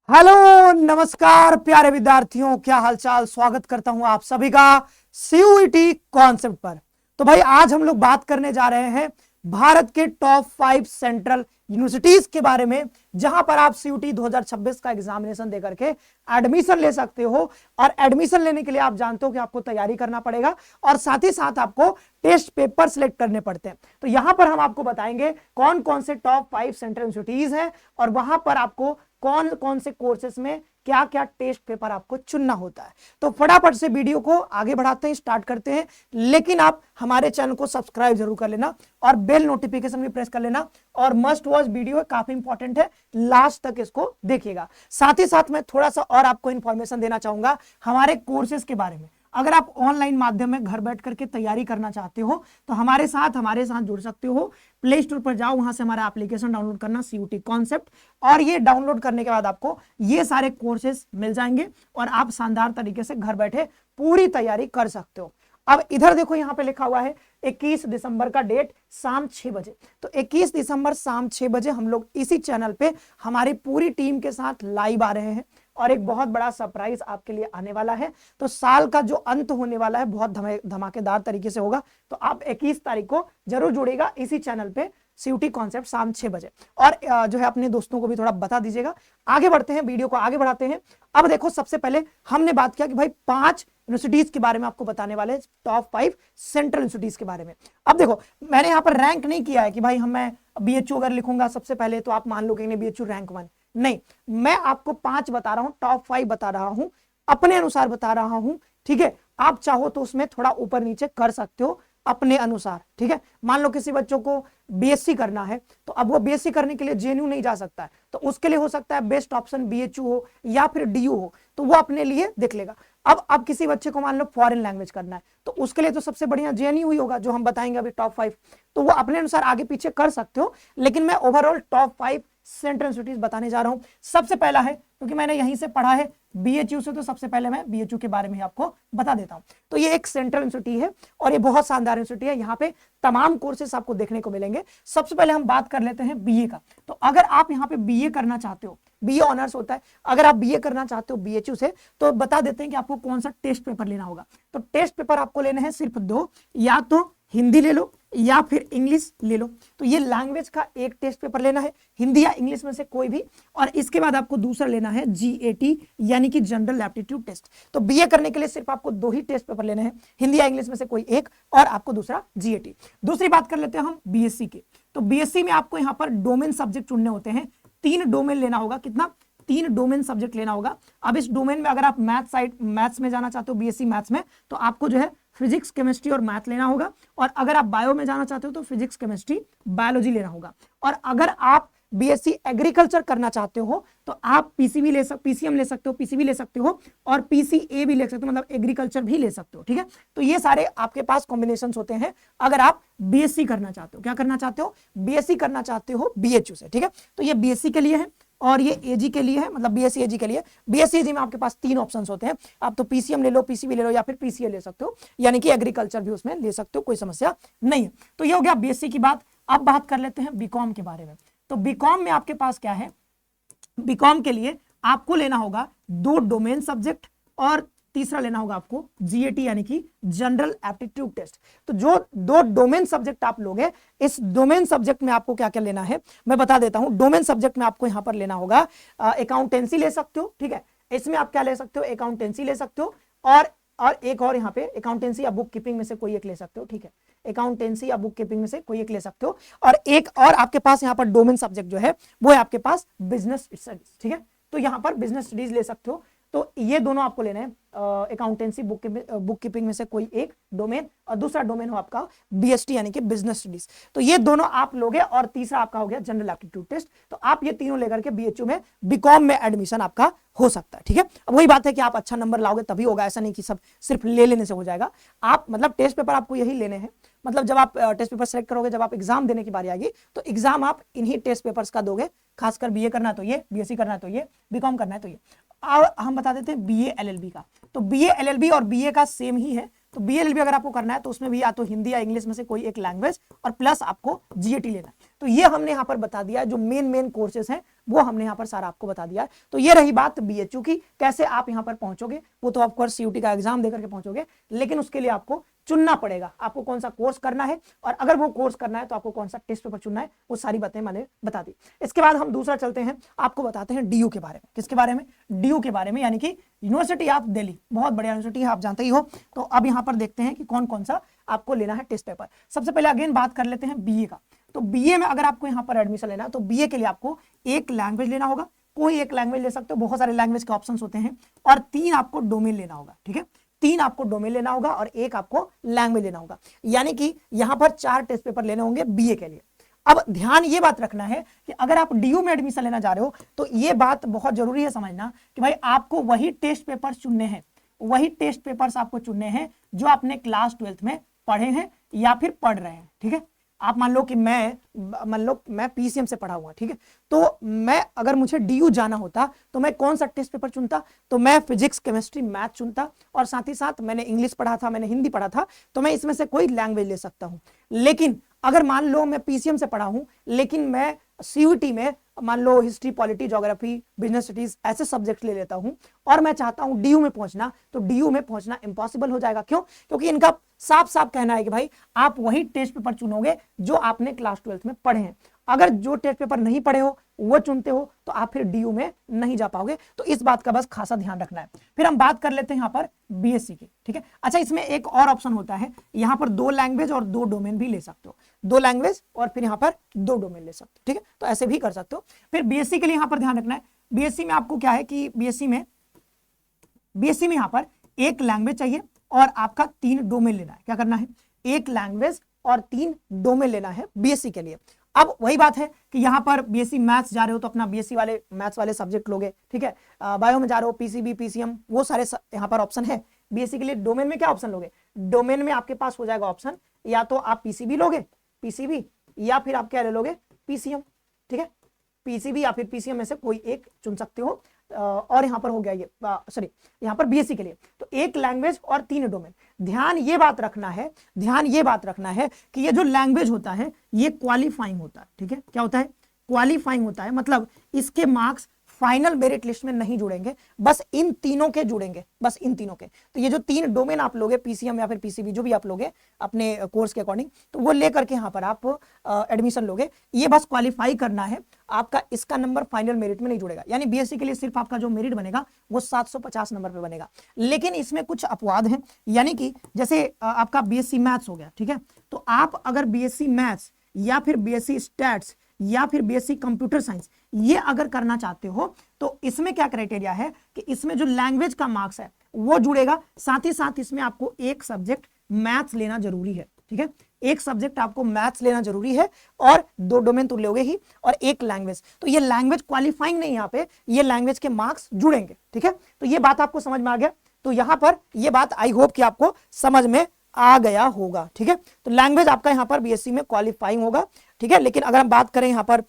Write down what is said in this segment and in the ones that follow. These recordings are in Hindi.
हेलो नमस्कार प्यारे विद्यार्थियों, क्या हालचाल। स्वागत करता हूं आप सभी का सीयूईटी कॉन्सेप्ट पर। तो भाई आज हम लोग बात करने जा रहे हैं भारत के टॉप 5 सेंट्रल यूनिवर्सिटीज के बारे में, जहां पर आप सीयूटी 2026 का एग्जामिनेशन देकर के एडमिशन ले सकते हो। और एडमिशन लेने के लिए आप जानते हो कि आपको तैयारी करना पड़ेगा और साथ ही साथ आपको टेस्ट पेपर सिलेक्ट करने पड़ते हैं। तो यहां पर हम आपको बताएंगे कौन कौन से टॉप 5 सेंट्रल यूनिवर्सिटीज हैं और वहां पर आपको कौन कौन से कोर्सेस में क्या क्या टेस्ट पेपर आपको चुनना होता है। तो फटाफट से वीडियो को आगे बढ़ाते हैं, स्टार्ट करते हैं। लेकिन आप हमारे चैनल को सब्सक्राइब जरूर कर लेना और बेल नोटिफिकेशन भी प्रेस कर लेना। और मस्ट वॉच वीडियो है, काफी इंपॉर्टेंट है, लास्ट तक इसको देखिएगा। साथ ही साथ मैं थोड़ा सा और आपको इंफॉर्मेशन देना चाहूंगा हमारे कोर्सेज के बारे में। अगर आप ऑनलाइन माध्यम में घर बैठ करके तैयारी करना चाहते हो तो हमारे साथ जुड़ सकते हो। प्ले स्टोर पर जाओ, वहां से हमारा एप्लीकेशन डाउनलोड करना, सीयूटी कॉन्सेप्ट, और ये डाउनलोड करने के बाद आपको ये सारे कोर्सेज मिल जाएंगे और आप शानदार तरीके से घर बैठे पूरी तैयारी कर सकते हो। अब इधर देखो, यहां पे लिखा हुआ है 21 दिसंबर का डेट, शाम 6 बजे। तो 21 दिसंबर शाम 6 बजे हम लोग इसी चैनल पे हमारी पूरी टीम के साथ लाइव आ रहे हैं और एक बहुत बड़ा सरप्राइज आपके लिए आने वाला है। तो साल का जो अंत होने वाला है बहुत धमाकेदार तरीके से होगा। तो आप 21 तारीख को जरूर जुड़ेगा इसी चैनल पे, सीयूटी कॉन्सेप्ट, शाम 6 बजे। और जो है अपने दोस्तों को भी थोड़ा बता दीजिएगा। आगे बढ़ते हैं, वीडियो को आगे बढ़ाते हैं। अब देखो, सबसे पहले हमने बात किया कि भाई 5 यूनिवर्सिटीज के बारे में आपको बताने वाले, टॉप 5 सेंट्रल यूनिवर्सिटीज के बारे में। अब देखो, मैंने यहाँ पर रैंक नहीं किया है कि भाई मैं बीएचयू अगर लिखूंगा सबसे पहले तो आप मान लो कि बीएचयू रैंक 1, नहीं, मैं आपको 5 बता रहा हूं, टॉप 5 बता रहा हूं, अपने अनुसार बता रहा हूं। ठीक है, आप चाहो तो उसमें थोड़ा ऊपर नीचे कर सकते हो अपने अनुसार। ठीक है, मान लो किसी बच्चों को बीएससी करना है तो अब वो बीएससी करने के लिए जेएनयू नहीं जा सकता है, तो उसके लिए हो सकता है बेस्ट ऑप्शन बीएचयू हो या फिर डीयू हो, तो वो अपने लिए देख लेगा। अब किसी बच्चे को मान लो फॉरेन लैंग्वेज करना है तो उसके लिए तो सबसे बढ़िया जेएनयू ही होगा, जो हम बताएंगे अभी टॉप 5। तो वो अपने अनुसार आगे पीछे कर सकते हो, लेकिन मैं ओवरऑल टॉप 5 सेंट्रल यूनिवर्सिटीज बताने जा रहा हूं। सबसे पहला है, क्योंकि मैंने यहीं से पढ़ा है बीएचयू से, तो सबसे पहले मैं बीएचयू के बारे में आपको बता देता हूं। तो ये एक सेंट्रल यूनिवर्सिटी है और ये बहुत शानदार यूनिवर्सिटी है। यहाँ पे तमाम कोर्सेस आपको देखने को मिलेंगे। सबसे पहले हम बात कर लेते हैं बीए का। तो अगर आप यहाँ पे बीए करना चाहते हो, बीए ऑनर्स होता है, अगर आप बीए करना चाहते हो बीएचयू से, तो बता देते हैं कि आपको कौन सा टेस्ट पेपर लेना होगा। तो टेस्ट पेपर आपको लेने हैं सिर्फ 2, या तो हिंदी ले लो या फिर इंग्लिश ले लो। तो ये लैंग्वेज का एक टेस्ट पेपर लेना है, हिंदी या इंग्लिश में से कोई भी। और इसके बाद आपको दूसरा लेना है जीएटी, यानी कि जनरल एप्टीट्यूड टेस्ट। तो बीए करने के लिए सिर्फ आपको 2 ही टेस्ट पेपर लेने हैं, हिंदी या इंग्लिश में से कोई एक, और आपको दूसरा जीएटी। दूसरी बात कर लेते हैं हम बीएससी की। तो बीएससी में आपको यहाँ पर डोमेन सब्जेक्ट चुनने होते हैं। 3 डोमेन लेना होगा। कितना? 3 डोमेन सब्जेक्ट लेना होगा। अब इस डोमेन में अगर आप मैथ्स में जाना चाहते हो, बीएससी मैथ्स में, तो आपको जो है फिजिक्स, केमिस्ट्री और मैथ लेना होगा। और अगर आप बायो में जाना चाहते हो तो फिजिक्स, केमिस्ट्री, बायोलॉजी लेना होगा। और अगर आप बीएससी एग्रीकल्चर करना चाहते हो तो आप पीसीएम ले सकते हो, पीसीबी ले सकते हो और पीसीए भी ले सकते हो, मतलब एग्रीकल्चर भी ले सकते हो। ठीक है, तो ये सारे आपके पास कॉम्बिनेशंस होते हैं अगर आप बीएससी करना चाहते हो। क्या करना चाहते हो? बीएससी करना चाहते हो बीएचयू से। ठीक है, तो ये बीएससी के लिए है और ये एजी के लिए है, मतलब बीएससी एजी के लिए। बीएससी एजी में आपके पास 3 ऑप्शंस होते हैं। आप तो पीसीएम ले लो, पीसीबी ले लो या फिर पीसीए ले सकते हो, यानी कि एग्रीकल्चर भी उसमें ले सकते हो, कोई समस्या नहीं है। तो ये हो गया बीएससी की बात। अब बात कर लेते हैं बीकॉम के बारे में। तो बीकॉम में आपके पास क्या है? बीकॉम के लिए आपको लेना होगा 2 डोमेन सब्जेक्ट और तीसरा लेना होगा आपको जीएटी, यानी कि जनरल एप्टीट्यूड टेस्ट। तो जो 2 डोमेन सब्जेक्ट आप लोगे, इस डोमेन सब्जेक्ट में आपको क्या क्या लेना है मैं बता देता हूं। डोमेन सब्जेक्ट में आपको यहां पर लेना होगा अकाउंटेंसी ले सकते हो। ठीक है, इसमें आप क्या ले सकते हो? अकाउंटेंसी ले सकते हो और एक और यहाँ पे अकाउंटेंसी या बुक कीपिंग में से कोई एक ले सकते हो। ठीक है, अकाउंटेंसी या बुक कीपिंग में से कोई एक ले सकते हो। और एक और आपके पास यहाँ पर डोमेन सब्जेक्ट जो है वो है आपके पास बिजनेस स्टडीज। ठीक है, तो यहाँ पर बिजनेस स्टडीज ले सकते हो। तो ये दोनों आपको लेने हैं, अकाउंटेंसी, बुक कीपिंग में से कोई एक डोमेन, और दूसरा डोमेन हो आपका बीएसटी, यानी कि बिजनेस स्टडीज। तो ये दोनों आप लोगे और तीसरा आपका हो गया जनरल एप्टीट्यूड टेस्ट। तो आप ये तीनों लेकर के बीएचयू में, बीकॉम में एडमिशन आपका हो सकता है। ठीक है, अब वही बात है कि आप अच्छा नंबर लाओगे तभी होगा, ऐसा नहीं कि सब सिर्फ ले लेने से हो जाएगा। आप मतलब टेस्ट पेपर आपको यही लेने हैं, मतलब जब आप टेस्ट पेपर सेलेक्ट करोगे, जब आप एग्जाम देने की बारी आएगी तो एग्जाम आप इन्हीं टेस्ट पेपर्स का दोगे। खासकर बीए करना है तो ये, बीएससी करना है तो ये, बीकॉम करना है तो ये। अब हम बता देते हैं बीए एलएलबी का। तो बीए एलएलबी और बीए का सेम ही है, तो BA-LLB अगर आपको करना है तो उसमें भी या तो हिंदी या इंग्लिश में से कोई एक लैंग्वेज और प्लस आपको GAT लेना है। तो ये हमने यहाँ पर बता दिया है, जो मेन कोर्सेज हैं वो हमने यहाँ पर सारा आपको बता दिया है। तो ये रही बात BHU की, कैसे आप यहाँ पर पहुंचोगे, वो तो ऑफकोर्स CUT का एग्जाम देकर के पहुंचोगे, लेकिन उसके लिए आपको चुनना पड़ेगा, आपको कौन सा कोर्स करना है, और अगर वो कोर्स करना है तो आपको कौन सा टेस्ट पेपर चुनना है, वो सारी बातें मैंने बता दी। इसके बाद हम दूसरा चलते हैं, आपको बताते हैं DU के बारे में। किसके बारे में? DU के बारे में, यानी कि यूनिवर्सिटी ऑफ दिल्ली, बहुत बढ़िया यूनिवर्सिटी है, आप जानते ही हो। तो अब यहाँ पर देखते हैं कि कौन कौन सा आपको लेना है टेस्ट पेपर। सबसे पहले अगेन बात कर लेते हैं BA का। तो BA में अगर आपको यहाँ पर एडमिशन लेना है तो BA के लिए आपको एक लैंग्वेज लेना होगा, कोई एक लैंग्वेज ले सकते हो, बहुत सारे लैंग्वेज के ऑप्शंस होते हैं, और 3 आपको डोमेन लेना होगा। ठीक है, 3 आपको डोमेन लेना होगा और एक आपको लैंग्वेज लेना होगा, यानी कि यहां पर 4 टेस्ट पेपर लेने होंगे BA के लिए। अब ध्यान ये बात रखना है कि अगर आप DU में एडमिशन लेना चाह रहे हो तो ये बात बहुत जरूरी है समझना कि भाई आपको वही टेस्ट पेपर चुनने हैं, वही टेस्ट पेपर्स आपको चुनने हैं जो आपने क्लास 12th में पढ़े हैं या फिर पढ़ रहे हैं। ठीक है, आप मान लो मैं PCM से पढ़ा हुआ, ठीक है, तो मैं अगर मुझे DU जाना होता तो मैं कौन सा टेस्ट पेपर चुनता? तो मैं फिजिक्स, केमिस्ट्री, मैथ चुनता, और साथ ही साथ मैंने इंग्लिश पढ़ा था, मैंने हिंदी पढ़ा था, तो मैं इसमें से कोई लैंग्वेज ले सकता हूं। लेकिन अगर मान लो मैं PCM से पढ़ा हूं लेकिन मैं CUT में मान लो history, polity, geography, business studies ऐसे सब्जेक्ट ले लेता हूं और मैं चाहता हूं DU में पहुंचना, तो DU में पहुंचना इम्पॉसिबल हो जाएगा। क्यों? क्योंकि इनका साफ साफ कहना है कि भाई आप वही टेस्ट पेपर चुनोगे जो आपने क्लास 12th में पढ़े हैं। अगर जो टेस्ट पेपर नहीं पढ़े हो वो चुनते हो तो आप फिर DU में नहीं जा पाओगे। तो इस बात का बस खासा ध्यान रखना है। फिर हम बात कर लेते हैं यहाँ पर BSc की। ठीक है, अच्छा, इसमें एक और ऑप्शन होता है, यहाँ पर 2 लैंग्वेज और 2 डोमेन भी ले सकते हो, 2 लैंग्वेज और फिर यहाँ पर 2 डोमेन ले सकते हो। ठीक है, तो ऐसे भी कर सकते हो। फिर BSc के लिए यहाँ पर ध्यान रखना है, BSc में आपको क्या है कि BSc में यहाँ पर एक लैंग्वेज चाहिए और आपका 3 डोमेन लेना है। क्या करना है? एक लैंग्वेज और 3 डोमेन लेना है BSc के लिए। अब वही बात है कि यहाँ पर BSc मैथ्स जा रहे हो तो अपना BSc वाले मैथ्स वाले सब्जेक्ट लोगे। ठीक है, बायो में जा रहे हो PCB, PCM, वो सारे यहाँ पर ऑप्शन है। BSc के लिए डोमेन में क्या ऑप्शन लोगे? डोमेन में आपके पास हो जाएगा ऑप्शन, या तो आप PCB लोगे, PCB, या फिर आप क्या ले लोगे? PCM। ठीक है, PCB या फिर PCM में से कोई एक चुन सकते हो। और यहाँ पर हो गया ये, सॉरी, यहाँ पर BSc के लिए तो एक लैंग्वेज और 3 डोमेन। ध्यान ये बात रखना है कि ये जो लैंग्वेज होता है ये क्वालिफाइंग होता है। ठीक है, क्या होता है? क्वालिफाइंग होता है, मतलब इसके मार्क्स फाइनल मेरिट लिस्ट में नहीं जुड़ेंगे, बस इन तीनों के जुड़ेंगे, बस इन तीनों के। तो ये जो 3 डोमेन आप लोगे, PCM या फिर PCB, जो भी आप लोगे अपने कोर्स के अकॉर्डिंग, तो वो लेकर के यहाँ पर आप एडमिशन लोगे। ये बस क्वालिफाई करना है, आपका इसका नंबर फाइनल मेरिट में नहीं जुड़ेगा। यानी BSc के लिए सिर्फ आपका जो मेरिट बनेगा वो 750 नंबर पे बनेगा। लेकिन इसमें कुछ अपवाद हैं, यानी कि जैसे आपका BSc मैथ्स हो गया, ठीक है, तो आप अगर BSc मैथ्स या फिर BSc स्टैट्स या फिर BSc कंप्यूटर साइंस ये अगर करना चाहते हो तो इसमें क्या क्राइटेरिया है कि इसमें जो लैंग्वेज का मार्क्स है वो जुड़ेगा, साथ ही साथ इसमें आपको एक सब्जेक्ट मैथ्स लेना जरूरी है। ठीक है, एक सब्जेक्ट आपको मैथ्स लेना जरूरी है और 2 डोमेन तो लोगे ही, और एक लैंग्वेज। तो ये लैंग्वेज क्वालिफाइंग नहीं, यहाँ पे ये लैंग्वेज के मार्क्स जुड़ेंगे। ठीक है, तो ये बात आपको समझ में आ गया। तो यहाँ पर ये बात आई होप कि आपको समझ में आ गया होगा। ठीक है, तो लैंग्वेज आपका यहाँ पर BSc में क्वालिफाइंग होगा। ठीक है, लेकिन अगर हम बात करें यहाँ पर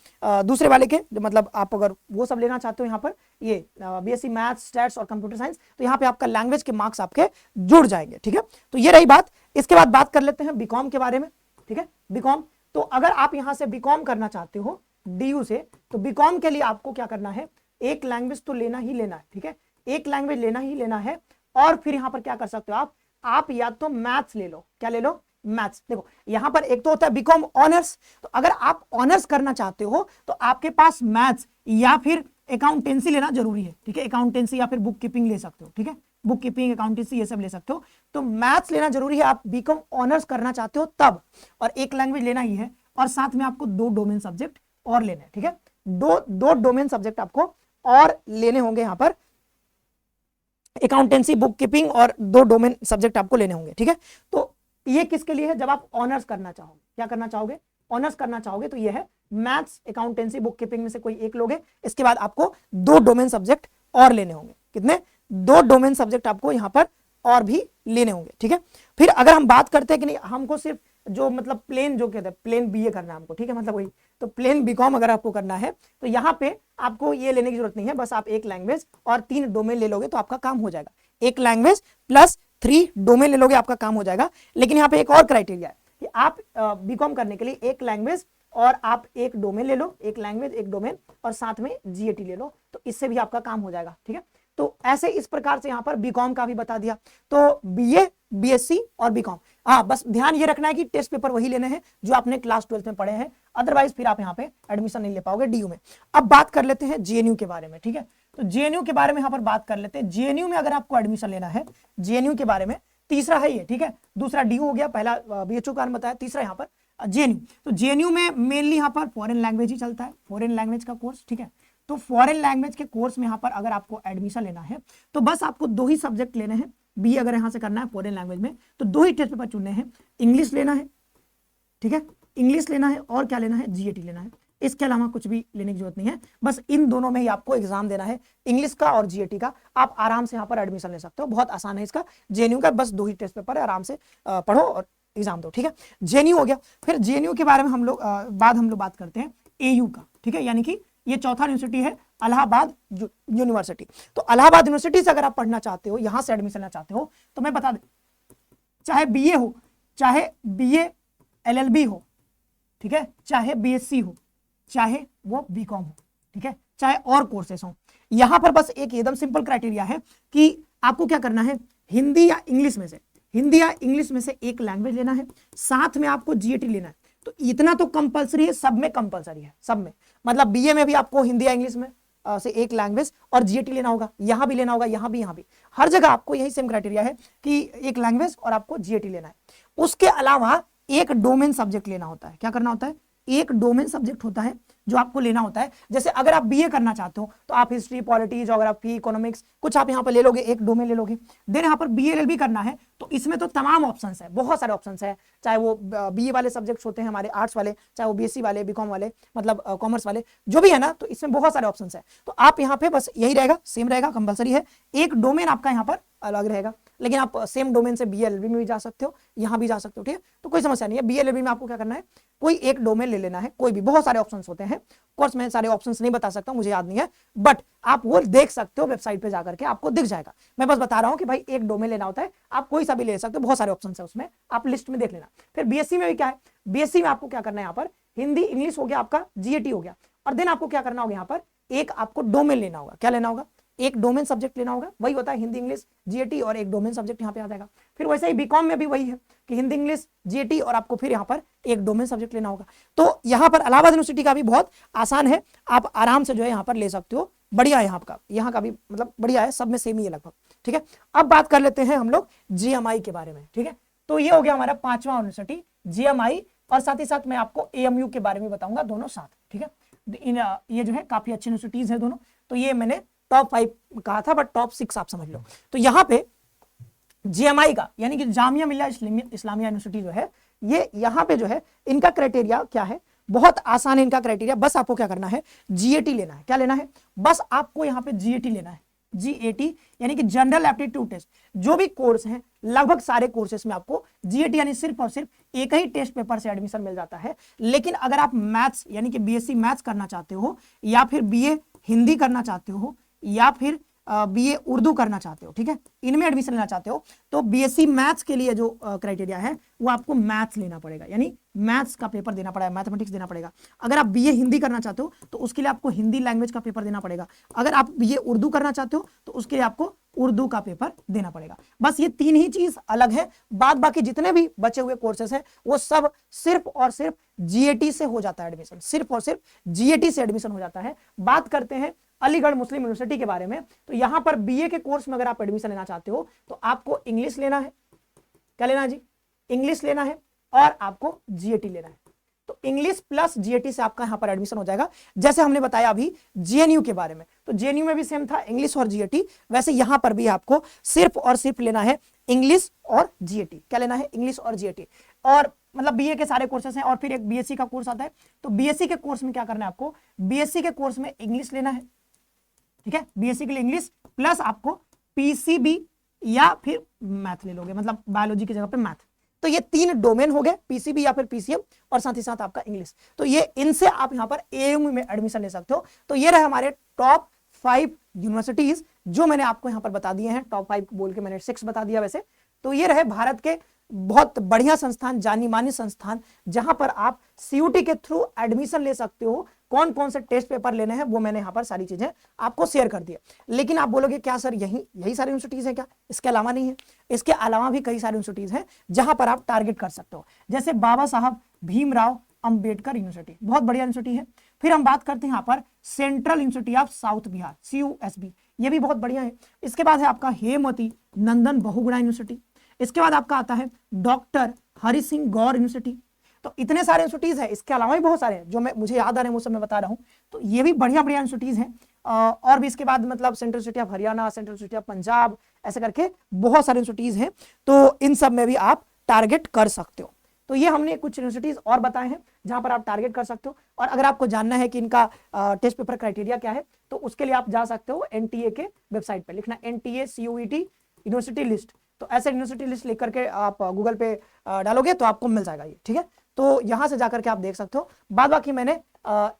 दूसरे वाले के, मतलब आप अगर वो सब लेना चाहते हो यहाँ पर ये BSc मैथ्स, स्टैट्स और कंप्यूटर साइंस, तो यहाँ पे आपका लैंग्वेज के मार्क्स आपके जुड़ जाएंगे। ठीक है, तो ये रही बात। इसके बाद बात कर लेते हैं BCom के बारे में। ठीक है, BCom, तो अगर आप यहाँ से BCom करना चाहते हो DU से, तो BCom के लिए आपको क्या करना है? एक लैंग्वेज तो लेना ही लेना है। ठीक है, एक लैंग्वेज लेना ही लेना है, और फिर यहाँ पर क्या कर सकते हो आप या तो मैथ्स ले लो। क्या ले लो? मैथ्स। देखो यहां पर एक तो होता है BCom ऑनर्स, तो अगर आप ऑनर्स करना चाहते हो तो आपके पास मैथ्स या फिर अकाउंटेंसी लेना जरूरी है। ठीक है, अकाउंटेंसी या फिर बुक कीपिंग ले सकते हो। ठीक है, बुक कीपिंग, अकाउंटेंसी ये सब ले सकते हो। तो मैथ्स लेना जरूरी है, आप BCom ऑनर्स करना चाहते हो तब, और एक लैंग्वेज लेना ही है, और साथ में आपको 2 डोमेन सब्जेक्ट और लेने हैं। ठीक है, दो डोमेन सब्जेक्ट आपको और लेने होंगे यहाँ पर, अकाउंटेंसी, बुक कीपिंग, और 2 डोमेन सब्जेक्ट आपको लेने होंगे। ठीक है, तो ये किसके लिए है? जब आप ऑनर्स करना चाहोगे। क्या करना चाहोगे? ऑनर्स करना चाहोगे, तो ये है मैथ्स, अकाउंटेंसी, बुक कीपिंग में से कोई एक लोगे। इसके बाद आपको 2 डोमेन सब्जेक्ट और लेने होंगे। कितने? 2 डोमेन सब्जेक्ट आपको यहाँ पर और भी लेने होंगे। ठीक है, फिर अगर हम बात करते हैं कि नहीं हमको सिर्फ जो मतलब प्लेन जो कहते हैं प्लेन BA करना है हमको, ठीक है, मतलब वही तो प्लेन BCom अगर आपको करना है तो यहाँ पे आपको ये लेने की जरूरत नहीं है, बस आप एक लैंग्वेज और 3 डोमेन ले लोगे तो आपका काम हो जाएगा। एक लैंग्वेज प्लस 3 डोमेन ले लोगे आपका काम हो जाएगा। लेकिन यहाँ पे एक और क्राइटेरिया है कि आप बीकॉम करने के लिए एक लैंग्वेज और आप एक डोमेन ले लो, एक लैंग्वेज एक डोमेन और साथ में जीएटी ले लो, तो इससे भी आपका काम हो जाएगा। ठीक है, तो ऐसे इस प्रकार से यहाँ पर बीकॉम का भी बता दिया। तो बीए, बीएससी और बीकॉम, हाँ बस ध्यान ये रखना है कि टेस्ट पेपर वही लेने हैं जो आपने क्लास 12th में पढ़े हैं, अदरवाइज फिर आप यहाँ पे एडमिशन नहीं ले पाओगे डीयू में। अब बात कर लेते हैं जेएनयू के बारे में। ठीक है, तो जेएनयू के बारे में यहाँ पर बात कर लेते हैं। जेएनयू में अगर आपको एडमिशन लेना है, जेएनयू के बारे में तीसरा है ये। ठीक है, दूसरा डीयू हो गया, पहला बीएचयू का बताया, तीसरा यहाँ पर जेएनयू। तो जेएनयू में मेनली यहाँ पर फॉरेन लैंग्वेज ही चलता है, फॉरेन लैंग्वेज का कोर्स। ठीक है, तो फॉरेन लैंग्वेज के कोर्स में यहाँ पर अगर आपको एडमिशन लेना है तो बस आपको 2 ही सब्जेक्ट लेने हैं। बी अगर यहाँ से करना है फॉरेन लैंग्वेज में तो 2 ही टेस्ट पेपर चुनने हैं, इंग्लिश लेना है। ठीक है, इंग्लिश लेना है और क्या लेना है, जीएटी लेना है। इसके अलावा कुछ भी लेने की जरूरत नहीं है, बस इन दोनों में ही आपको एग्जाम देना है, इंग्लिश का और जीएटी का। आप आराम से यहाँ पर एडमिशन ले सकते हो, बहुत आसान है इसका। जेएनयू का बस 2 ही टेस्ट पेपर है, आराम से पढ़ो और एग्जाम दो। ठीक है, जेएनयू हो गया। फिर जेएनयू के बारे में हम लोग बात करते हैं एयू का। ठीक है, यानी कि ये चौथा यूनिवर्सिटी है, इलाहाबाद यूनिवर्सिटी। तो इलाहाबाद यूनिवर्सिटी से अगर आप पढ़ना चाहते हो, यहां से एडमिशन लेना चाहते हो, तो मैं बता दें, चाहे बीए हो, चाहे बीए एलएलबी हो, ठीक है, चाहे बीएससी हो, चाहे वो बीकॉम हो, ठीक है, चाहे और कोर्सेस हो, यहां पर बस एक एकदम सिंपल क्राइटेरिया है कि आपको क्या करना है, हिंदी या इंग्लिश में से एक लैंग्वेज लेना है, साथ में आपको जीएटी लेना है। तो इतना तो कंपलसरी है, सब में कंपलसरी है, सब में। मतलब बीए में भी आपको हिंदी या इंग्लिश में से एक लैंग्वेज और जीएटी लेना होगा, यहां भी लेना होगा, यहां भी, हर जगह आपको यही सेम क्राइटेरिया है कि एक लैंग्वेज और आपको जीएटी लेना है। उसके अलावा एक डोमेन सब्जेक्ट लेना होता है। क्या करना होता है, एक डोमेन सब्जेक्ट होता है जो आपको लेना होता है। जैसे अगर आप बीए करना चाहते हो तो आप हिस्ट्री, पॉलिटी, ज्योग्राफी, इकोनॉमिक्स कुछ आप यहाँ पर ले लोगे, एक डोमेन ले लोगे। देन यहाँ पर बीए एलएलबी करना है तो इसमें तो तमाम ऑप्शंस है, बहुत सारे ऑप्शंस है, चाहे वो बीए वाले सब्जेक्ट्स होते हैं हमारे आर्ट्स वाले, चाहे वो बीएससी वाले, बीकॉम वाले, मतलब कॉमर्स वाले, जो भी है ना, तो इसमें बहुत सारे ऑप्शंस है। तो आप यहाँ पे बस यही रहेगा, सेम रहेगा, कंपलसरी है, एक डोमेन आपका यहाँ पर अलग रहेगा। लेकिन आप सेम डोमेन से बीएलएलबी में भी जा सकते हो, यहाँ भी जा सकते हो। ठीक है, तो कोई समस्या नहीं है। बीएलएलबी में आपको क्या करना है, कोई एक डोमेन ले लेना है, कोई भी, बहुत सारे ऑप्शंस होते हैं। कोर्स में सारे ऑप्शंस नहीं बता सकता हूं, मुझे याद नहीं है, बट आप वो देख सकते हो वेबसाइट पे जाकर के, आपको दिख जाएगा। मैं बस बता रहा हूं कि भाई एक डोमेन लेना होता है, आप कोई सा भी ले सकते हो, बहुत सारे ऑप्शंस है उसमें, आप लिस्ट में देख लेना। फिर बीएससी में भी क्या है, बीएससी में आपको क्या करना है, यहाँ पर हिंदी इंग्लिश हो गया, आपका जीएटी हो गया, और देन आपको क्या करना होगा, यहाँ पर एक आपको डोमेन लेना होगा। क्या लेना होगा, एक डोमेन सब्जेक्ट लेना होगा, वही होता है हिंदी इंग्लिश जीएटी, और एक डोमेन सब्जेक्ट यहाँ पे आ जाएगा। फिर वैसे ही बीकॉम में भी वही है कि हिंदी इंग्लिश जीएटी और आपको फिर यहाँ पर एक डोमेन सब्जेक्ट लेना होगा। तो यहाँ पर इलाहाबाद यूनिवर्सिटी का भी बहुत आसान है, आप आराम से जो है यहाँ पर ले सकते हो, बढ़िया है यहाँ का भी, मतलब बढ़िया है, सब में सेम ही है लगभग। ठीक है, अब बात कर लेते हैं हम लोग जीएमआई के बारे में। ठीक है, तो ये हो गया हमारा 5वां यूनिवर्सिटी जीएमआई, और साथ ही साथ मैं आपको एएमयू के बारे में बताऊंगा, दोनों साथ। ठीक है, ये जो है काफी अच्छी यूनिवर्सिटीज है दोनों। तो ये मैंने टॉप 5 कहा था, बट टॉप 6 आप समझ लो। तो यहाँ पे जीएमआई का यानी कि जामिया मिल्लिया इस्लामिया यूनिवर्सिटी जो है, ये यहाँ पे जो है इनका क्राइटेरिया क्या है, बहुत आसान है इनका क्राइटेरिया। बस आपको क्या करना है, जीएटी लेना है। क्या लेना है, बस आपको यहाँ पे जीएटी लेना है, जीएटी यानी कि जनरल एप्टीट्यूड टेस्ट। जो भी कोर्स हैं, लगभग सारे कोर्सेस में आपको जीएटी यानी सिर्फ और सिर्फ एक ही टेस्ट पेपर से एडमिशन मिल जाता है। लेकिन अगर आप मैथ्स यानी कि बीएससी मैथ्स करना चाहते हो, या फिर बीए हिंदी करना चाहते हो, या फिर बीए उर्दू करना चाहते हो, ठीक है, इनमें एडमिशन लेना चाहते हो, तो बीएससी मैथ्स के लिए जो क्राइटेरिया है वो आपको मैथ्स लेना पड़ेगा, यानी मैथ्स का पेपर देना पड़ेगा, मैथमेटिक्स देना पड़ेगा। अगर आप बीए हिंदी करना चाहते हो तो उसके लिए आपको हिंदी लैंग्वेज का पेपर देना पड़ेगा। अगर आप बीए उर्दू करना चाहते हो तो उसके लिए आपको उर्दू का पेपर देना पड़ेगा। बस ये 3 ही चीज अलग है, बाद बाकी जितने भी बचे हुए कोर्सेस हैं वो सब सिर्फ और सिर्फ जीएटी से हो जाता है एडमिशन, सिर्फ और सिर्फ जीएटी से एडमिशन हो जाता है। बात करते हैं अलीगढ़ मुस्लिम यूनिवर्सिटी के बारे में। तो यहां पर बीए के कोर्स में अगर आप एडमिशन लेना चाहते हो तो आपको इंग्लिश लेना है। क्या लेना है जी, इंग्लिश लेना है, और आपको जीएटी लेना है। तो इंग्लिश प्लस जीएटी से आपका यहां पर एडमिशन हो जाएगा। जैसे हमने बताया अभी जेएनयू के बारे में, तो जेएनयू में भी सेम था, इंग्लिश और जीएटी, वैसे यहां पर भी आपको सिर्फ और सिर्फ लेना है इंग्लिश और जीएटी। क्या लेना है, इंग्लिश और जीएटी। और मतलब बीए के सारे कोर्सेस हैं, और फिर एक बीएससी का कोर्स आता है। तो बीएससी के कोर्स में क्या करना है आपको, बीएससी के कोर्स में इंग्लिश लेना है, ठीक है, बीएससी के लिए इंग्लिश प्लस आपको पीसीबी या फिर मैथ ले लोगे, मतलब बायोलॉजी की जगह पे मैथ। तो ये 3 डोमेन हो गए, पीसीबी या फिर पीसीएम, और साथ ही साथ आपका इंग्लिश। तो ये इनसे आप यहाँ पर एएमयू में एडमिशन ले सकते हो। तो ये रहे हमारे टॉप 5 यूनिवर्सिटीज जो मैंने आपको यहाँ पर बता दिए हैं। टॉप 5 बोल के मैंने 6 बता दिया, वैसे तो ये रहे भारत के बहुत बढ़िया संस्थान, जानी मानी संस्थान, जहां पर आप सीयूटी के थ्रू एडमिशन ले सकते हो। कौन कौन से टेस्ट पेपर लेने हैं वो मैंने यहाँ पर सारी चीजें आपको शेयर कर दिया। लेकिन आप बोलोगे क्या सर यही सारी यूनिवर्सिटीज हैं क्या? इसके अलावा नहीं है, इसके अलावा भी कई सारी यूनिवर्सिटीज हैं जहां पर आप टारगेट कर सकते हो। जैसे बाबा साहब भीमराव अंबेडकर यूनिवर्सिटी, बहुत बढ़िया यूनिवर्सिटी है। फिर हम बात करते हैं यहाँ पर central university of south Bihar, CUSB, ये भी बहुत बढ़िया है। इसके बाद है आपका हेमवती नंदन बहुगुणा यूनिवर्सिटी। इसके बाद आपका आता है डॉक्टर हरि सिंह गौर यूनिवर्सिटी। तो इतने सारे यूनिवर्सिटीज हैं, इसके अलावा भी बहुत सारे हैं जो मुझे याद आ रहे हैं वो सब मैं बता रहा हूँ। तो ये भी बढ़िया बढ़िया यूनिवर्सिटीज हैं। और भी इसके बाद मतलब central university of Haryana, central university of Punjab, ऐसे करके बहुत सारे यूनिवर्सिटीज हैं। तो इन सब में भी आप टारगेट कर सकते हो। तो ये हमने कुछ यूनिवर्सिटीज और बताए हैं जहां पर आप टारगेट कर सकते हो। और अगर आपको जानना है कि इनका टेस्ट पेपर क्राइटेरिया क्या है, तो उसके लिए आप जा सकते हो NTA के वेबसाइट पे, लिखना NTA CUET यूनिवर्सिटी लिस्ट। तो ऐसे यूनिवर्सिटी लिस्ट लिख करके आप गूगल पे डालोगे तो आपको मिल जाएगा ये, ठीक है। तो यहां से जाकर के आप देख सकते हो। बाद बाकी मैंने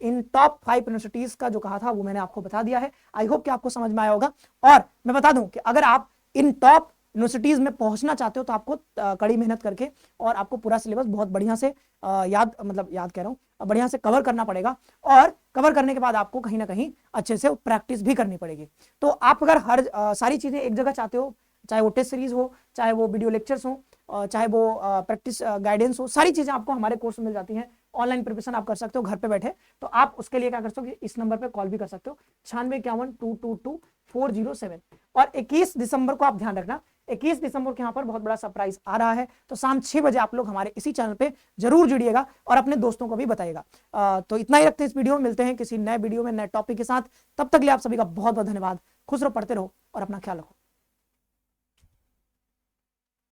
इन टॉप 5 यूनिवर्सिटीज का जो कहा था वो मैंने आपको बता दिया है। आई होप कि आपको समझ में आया होगा। और मैं बता दूं कि अगर आप इन टॉप यूनिवर्सिटीज में पहुंचना चाहते हो तो आपको कड़ी मेहनत करके और आपको पूरा सिलेबस बहुत बढ़िया से याद कह रहा हूँ, बढ़िया से कवर करना पड़ेगा। और कवर करने के बाद आपको कहीं ना कहीं अच्छे से प्रैक्टिस भी करनी पड़ेगी। तो आप अगर हर सारी चीजें एक जगह चाहते हो, चाहे वो टेस्ट सीरीज हो, चाहे वो वीडियो लेक्चर्स हो, चाहे वो प्रैक्टिस गाइडेंस हो, सारी चीजें आपको हमारे कोर्स में मिल जाती हैं। ऑनलाइन प्रिपरेशन आप कर सकते हो घर पे बैठे। तो आप उसके लिए क्या कर सकते हो, इस नंबर पे कॉल भी कर सकते हो, 9651222407। और 21 दिसंबर को आप ध्यान रखना, 21 दिसंबर के यहाँ पर बहुत बड़ा सरप्राइज आ रहा है। तो शाम 6 बजे आप लोग हमारे इसी चैनल पे जरूर जुड़िएगा और अपने दोस्तों को भी बताइएगा। तो इतना ही रखते हैं इस वीडियो में, मिलते हैं किसी नए वीडियो में नए टॉपिक के साथ। तब तक लिए आप सभी का बहुत बहुत धन्यवाद। खुश रहो, पढ़ते रहो और अपना ख्याल रखो।